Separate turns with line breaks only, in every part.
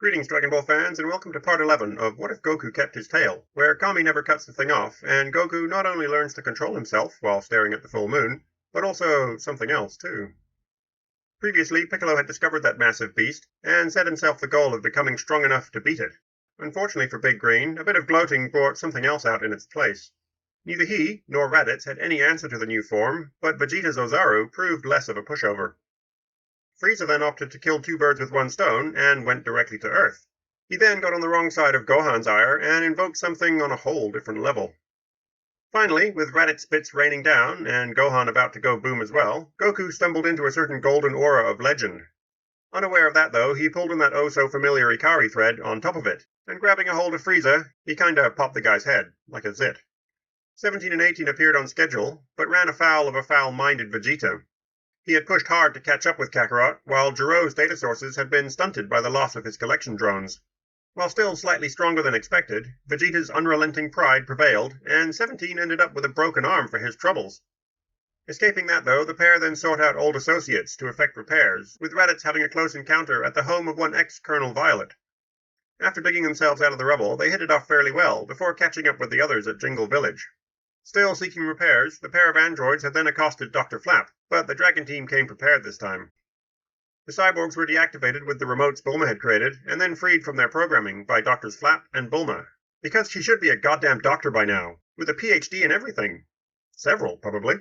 Greetings, Dragon Ball fans, and welcome to part 11 of What If Goku Kept His Tail, where Kami never cuts the thing off, and Goku not only learns to control himself while staring at the full moon, but also something else, too. Previously, Piccolo had discovered that massive beast, and set himself the goal of becoming strong enough to beat it. Unfortunately for Big Green, a bit of gloating brought something else out in its place. Neither he nor Raditz had any answer to the new form, but Vegeta's Ozaru proved less of a pushover. Frieza then opted to kill two birds with one stone, and went directly to Earth. He then got on the wrong side of Gohan's ire, and invoked something on a whole different level. Finally, with Raditz's bits raining down, and Gohan about to go boom as well, Goku stumbled into a certain golden aura of legend. Unaware of that though, he pulled in that oh-so-familiar Ikari thread on top of it, and grabbing a hold of Frieza, he kinda popped the guy's head, like a zit. 17 and 18 appeared on schedule, but ran afoul of a foul-minded Vegeta. He had pushed hard to catch up with Kakarot, while Jiro's data sources had been stunted by the loss of his collection drones. While still slightly stronger than expected, Vegeta's unrelenting pride prevailed, and 17 ended up with a broken arm for his troubles. Escaping that though, the pair then sought out old associates to effect repairs, with Raditz having a close encounter at the home of one ex-Colonel Violet. After digging themselves out of the rubble, they hit it off fairly well, before catching up with the others at Jingle Village. Still seeking repairs, the pair of androids had then accosted Dr. Flap, but the Dragon team came prepared this time. The cyborgs were deactivated with the remotes Bulma had created, and then freed from their programming by Drs. Flap and Bulma, because she should be a goddamn doctor by now, with a PhD in everything. Several, probably.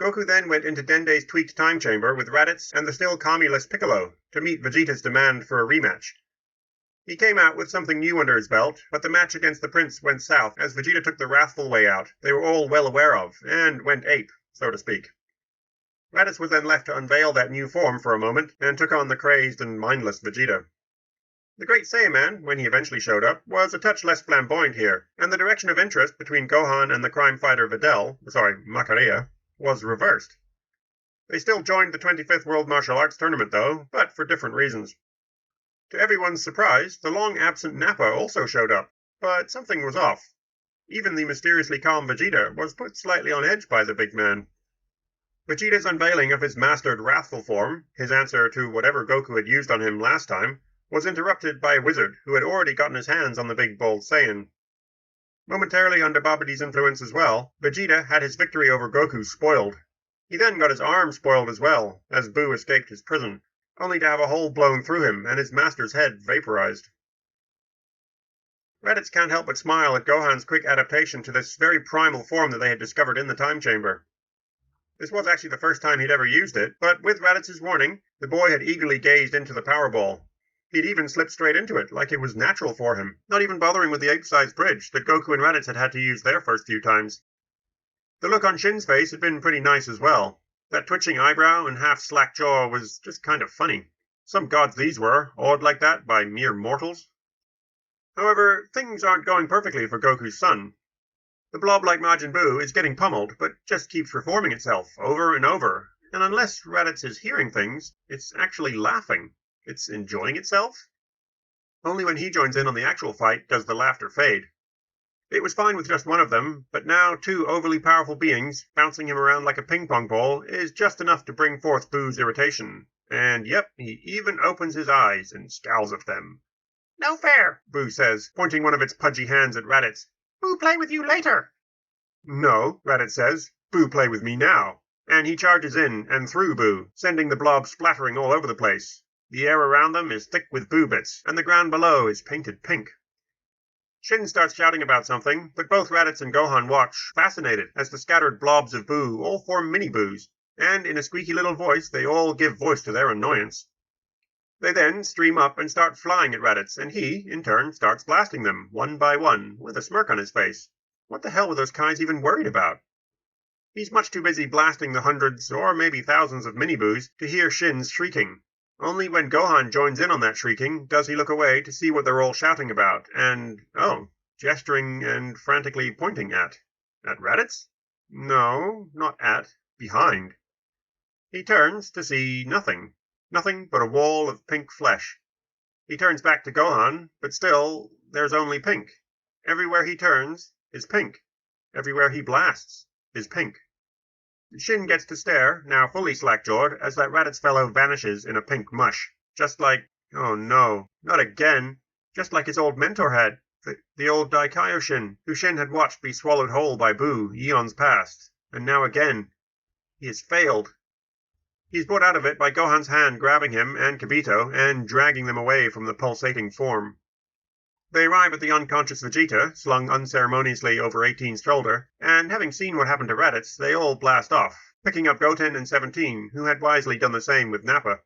Goku then went into Dende's tweaked time chamber with Raditz and the still Kami-less Piccolo to meet Vegeta's demand for a rematch. He came out with something new under his belt, but the match against the Prince went south as Vegeta took the wrathful way out they were all well aware of, and went ape, so to speak. Raditz was then left to unveil that new form for a moment, and took on the crazed and mindless Vegeta. The Great Saiyaman, when he eventually showed up, was a touch less flamboyant here, and the direction of interest between Gohan and the crime fighter Macaria, was reversed. They still joined the 25th World Martial Arts Tournament though, but for different reasons. To everyone's surprise, the long-absent Nappa also showed up, but something was off. Even the mysteriously calm Vegeta was put slightly on edge by the big man. Vegeta's unveiling of his mastered wrathful form, his answer to whatever Goku had used on him last time, was interrupted by a wizard who had already gotten his hands on the big bold Saiyan. Momentarily under Babidi's influence as well, Vegeta had his victory over Goku spoiled. He then got his arm spoiled as well, as Buu escaped his prison, only to have a hole blown through him and his master's head vaporized. Raditz can't help but smile at Gohan's quick adaptation to this very primal form that they had discovered in the time chamber. This was actually the first time he'd ever used it, but with Raditz's warning, the boy had eagerly gazed into the Power Ball. He'd even slipped straight into it, like it was natural for him, not even bothering with the ape-sized bridge that Goku and Raditz had had to use their first few times. The look on Shin's face had been pretty nice as well. That twitching eyebrow and half-slack jaw was just kind of funny. Some gods these were, awed like that by mere mortals. However, things aren't going perfectly for Goku's son. The blob-like Majin Buu is getting pummeled, but just keeps reforming itself over and over, and unless Raditz is hearing things, it's actually laughing. It's enjoying itself? Only when he joins in on the actual fight does the laughter fade. It was fine with just one of them, but now two overly powerful beings, bouncing him around like a ping-pong ball, is just enough to bring forth Buu's irritation. And yep, he even opens his eyes and scowls at them. "No fair," Buu says, pointing one of its pudgy hands at Raditz. "Buu play with you later." "No," Raditz says, "Buu play with me now." And he charges in and through Buu, sending the blob splattering all over the place. The air around them is thick with Buu bits, and the ground below is painted pink. Shin starts shouting about something, but both Raditz and Gohan watch, fascinated, as the scattered blobs of Buu all form mini-Buus, and in a squeaky little voice they all give voice to their annoyance. They then stream up and start flying at Raditz, and he, in turn, starts blasting them, one by one, with a smirk on his face. What the hell were those Kais even worried about? He's much too busy blasting the hundreds, or maybe thousands of mini-Buus, to hear Shin's shrieking. Only when Gohan joins in on that shrieking does he look away to see what they're all shouting about, and, gesturing and frantically pointing at. At Raditz? No, not at. Behind. He turns to see nothing. Nothing but a wall of pink flesh. He turns back to Gohan, but still, there's only pink. Everywhere he turns is pink. Everywhere he blasts is pink. Shin gets to stare, now fully slack-jawed, as that Raditz fellow vanishes in a pink mush, just like Oh no, not again. Just like his old mentor had. The old Daikaioshin, who Shin had watched be swallowed whole by Buu eons past. And now again. He has failed. He is brought out of it by Gohan's hand grabbing him and Kibito and dragging them away from the pulsating form. They arrive at the unconscious Vegeta, slung unceremoniously over 18's shoulder, and having seen what happened to Raditz, they all blast off, picking up Goten and 17, who had wisely done the same with Nappa.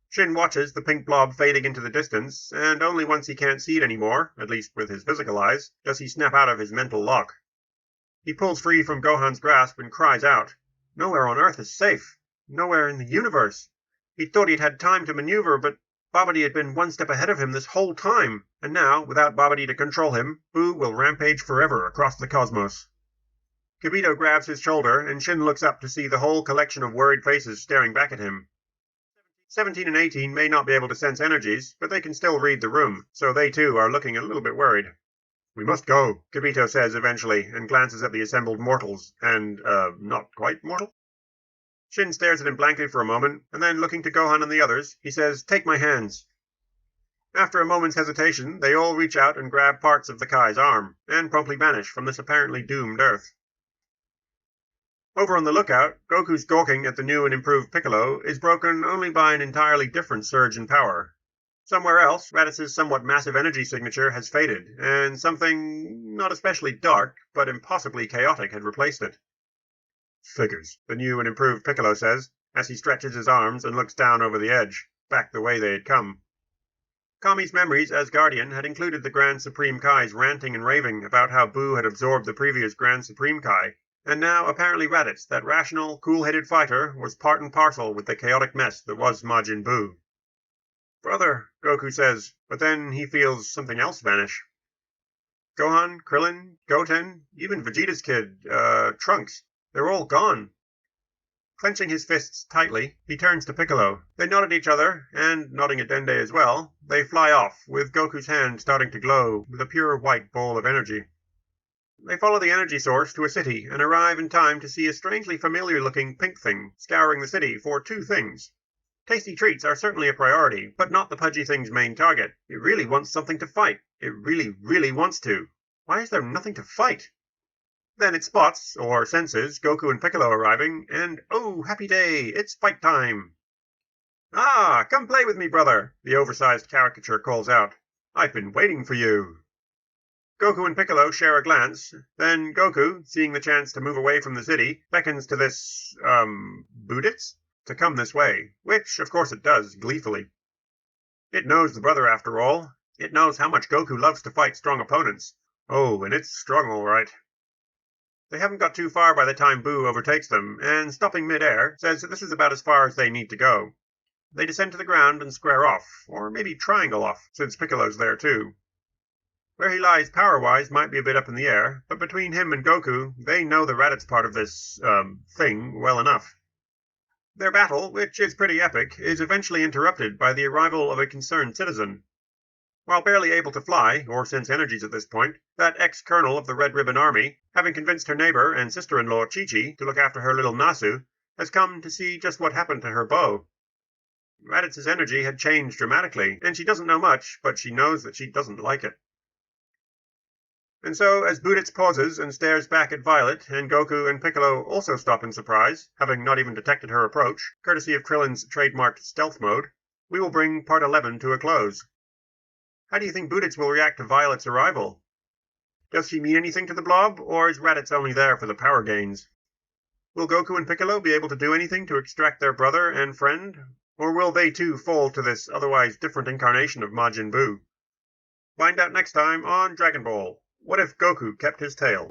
Shin watches the pink blob fading into the distance, and only once he can't see it anymore, at least with his physical eyes, does he snap out of his mental lock. He pulls free from Gohan's grasp and cries out. Nowhere on Earth is safe. Nowhere in the universe. He thought he'd had time to maneuver, but Babidi had been one step ahead of him this whole time, and now, without Babidi to control him, Buu will rampage forever across the cosmos. Kibito grabs his shoulder, and Shin looks up to see the whole collection of worried faces staring back at him. 17 and 18 may not be able to sense energies, but they can still read the room, so they too are looking a little bit worried. We must go, Kibito says eventually, and glances at the assembled mortals, and, not quite mortal? Shin stares at him blankly for a moment, and then looking to Gohan and the others, he says, Take my hands. After a moment's hesitation, they all reach out and grab parts of the Kai's arm, and promptly vanish from this apparently doomed Earth. Over on the lookout, Goku's gawking at the new and improved Piccolo is broken only by an entirely different surge in power. Somewhere else, Raditz's somewhat massive energy signature has faded, and something not especially dark, but impossibly chaotic had replaced it. Figures, the new and improved Piccolo says, as he stretches his arms and looks down over the edge, back the way they had come. Kami's memories as Guardian had included the Grand Supreme Kai's ranting and raving about how Buu had absorbed the previous Grand Supreme Kai, and now apparently Raditz, that rational, cool-headed fighter, was part and parcel with the chaotic mess that was Majin Buu. Brother, Goku says, but then he feels something else vanish. Gohan, Krillin, Goten, even Vegeta's kid, Trunks, they're all gone. Clenching his fists tightly, he turns to Piccolo. They nod at each other, and, nodding at Dende as well, they fly off, with Goku's hand starting to glow with a pure white ball of energy. They follow the energy source to a city and arrive in time to see a strangely familiar-looking pink thing scouring the city for two things. Tasty treats are certainly a priority, but not the pudgy thing's main target. It really wants something to fight. It really, really wants to. Why is there nothing to fight? Then it spots, or senses, Goku and Piccolo arriving, and oh, happy day, it's fight time! Ah, come play with me, brother, the oversized caricature calls out. I've been waiting for you. Goku and Piccolo share a glance, then Goku, seeing the chance to move away from the city, beckons to this, Buditz to come this way, which, of course it does, gleefully. It knows the brother, after all. It knows how much Goku loves to fight strong opponents. Oh, and it's strong all right. They haven't got too far by the time Buu overtakes them, and stopping mid-air, says that this is about as far as they need to go. They descend to the ground and square off, or maybe triangle off, since Piccolo's there too. Where he lies power-wise might be a bit up in the air, but between him and Goku, they know the Raditz part of this, thing well enough. Their battle, which is pretty epic, is eventually interrupted by the arrival of a concerned citizen. While barely able to fly, or sense energies at this point, that ex-colonel of the Red Ribbon Army, having convinced her neighbor and sister-in-law Chi-Chi to look after her little Nasu, has come to see just what happened to her bow. Raditz's energy had changed dramatically, and she doesn't know much, but she knows that she doesn't like it. And so, as Buditz pauses and stares back at Violet, and Goku and Piccolo also stop in surprise, having not even detected her approach, courtesy of Krillin's trademarked stealth mode, we will bring Part 11 to a close. How do you think Buditz will react to Violet's arrival? Does she mean anything to the blob, or is Raditz only there for the power gains? Will Goku and Piccolo be able to do anything to extract their brother and friend, or will they too fall to this otherwise different incarnation of Majin Buu? Find out next time on Dragonball. What if Goku kept his tail?